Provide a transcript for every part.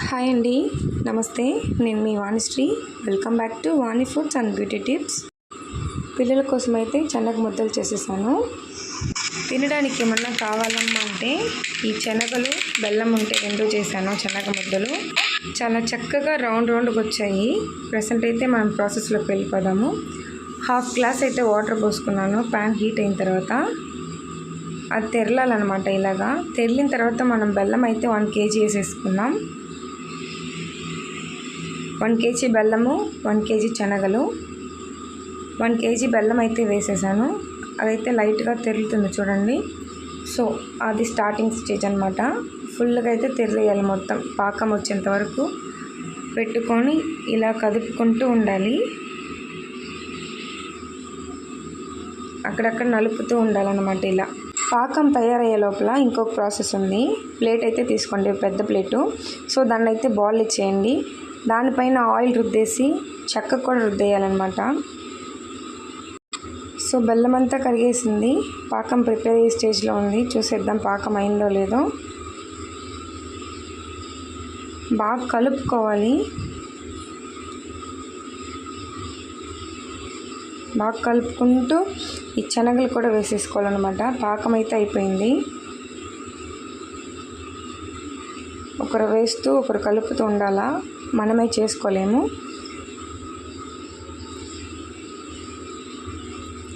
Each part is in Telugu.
హాయ్ అండి, నమస్తే. నేను మీ Vanishri. Welcome back to Vani foods and beauty tips. పిల్లల కోసం అయితే శనగ ముద్దలు చేసేసాను. తినడానికి ఏమన్నా కావాలమ్మా అంటే ఈ శనగలు బెల్లం ఉంటే రెండు చేశాను. శనగ ముద్దలు చాలా చక్కగా రౌండ్గా వచ్చాయి. ప్రెసెంట్ అయితే మనం ప్రాసెస్లోకి వెళ్ళిపోదాము. హాఫ్ గ్లాస్ అయితే వాటర్ పోసుకున్నాను. ప్యాన్ హీట్ అయిన తర్వాత అది తెరలాలన్నమాట. ఇలాగా తెరిలిన తర్వాత మనం బెల్లం అయితే 1 kg వేసేసుకున్నాం. 1 kg బెల్లము, 1 kg శనగలు, 1 kg బెల్లం అయితే వేసేసాను. అదైతే లైట్గా తెరులుతుంది చూడండి. సో అది స్టార్టింగ్ స్టేజ్ అనమాట. ఫుల్గా అయితే తెరలేయాలి. మొత్తం పాకం వచ్చేంత వరకు పెట్టుకొని ఇలా కదుపుకుంటూ ఉండాలి. అక్కడక్కడ నలుపుతూ ఉండాలన్నమాట. ఇలా పాకం తయారయ్యే లోపల ఇంకొక ప్రాసెస్ ఉంది. ప్లేట్ అయితే తీసుకోండి, పెద్ద ప్లేటు. సో దాన్ని అయితే బాల్ ఇచ్చేయండి. దానిపైన ఆయిల్ రుద్దేసి చెక్క కూడా రుద్దేయాలన్నమాట. సో బెల్లం అంతా కరిగేసింది. పాకం ప్రిపేర్ అయ్యే స్టేజ్లో ఉంది. చూసేద్దాం పాకం అయిందో లేదో. బాగా కలుపుకోవాలి. బాగా కలుపుకుంటూ ఈ శనగలు కూడా వేసేసుకోవాలన్నమాట. పాకం అయితే అయిపోయింది. ఒకరు వేస్తూ ఒకరు కలుపుతూ ఉండాలా, మనమే చేసుకోలేము.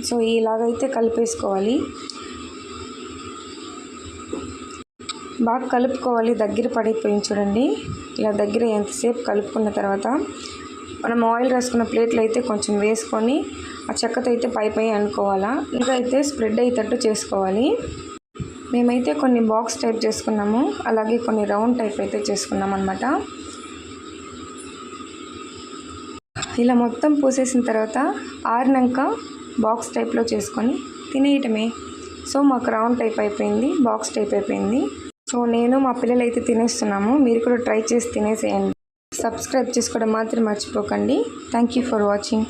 సో ఇలాగైతే కలిపేసుకోవాలి. బాగా కలుపుకోవాలి. దగ్గర పడిపోయింది చూడండి. ఇలా దగ్గర ఎంతసేపు కలుపుకున్న తర్వాత మనం ఆయిల్ రాసుకున్న ప్లేట్లు అయితే కొంచెం వేసుకొని ఆ చెక్కతో అయితే పై అనుకోవాలా. ఇంకా అయితే స్ప్రెడ్ అయ్యేటట్టు చేసుకోవాలి. మేమైతే కొన్ని బాక్స్ టైప్ చేసుకున్నాము, అలాగే కొన్ని రౌండ్ టైప్ అయితే చేసుకున్నాం అన్నమాట. ఇలా మొత్తం పూసేసిన తర్వాత ఆరినాక బాక్స్ టైప్లో చేసుకొని తినేయటమే. సో మాకు రౌండ్ టైప్ అయిపోయింది, బాక్స్ టైప్ అయిపోయింది. సో నేను మా పిల్లలు అయితే తినేస్తున్నాము. మీరు కూడా ట్రై చేసి తినేసేయండి. సబ్స్క్రైబ్ చేసుకోవడం మాత్రం మర్చిపోకండి. Thank you for watching.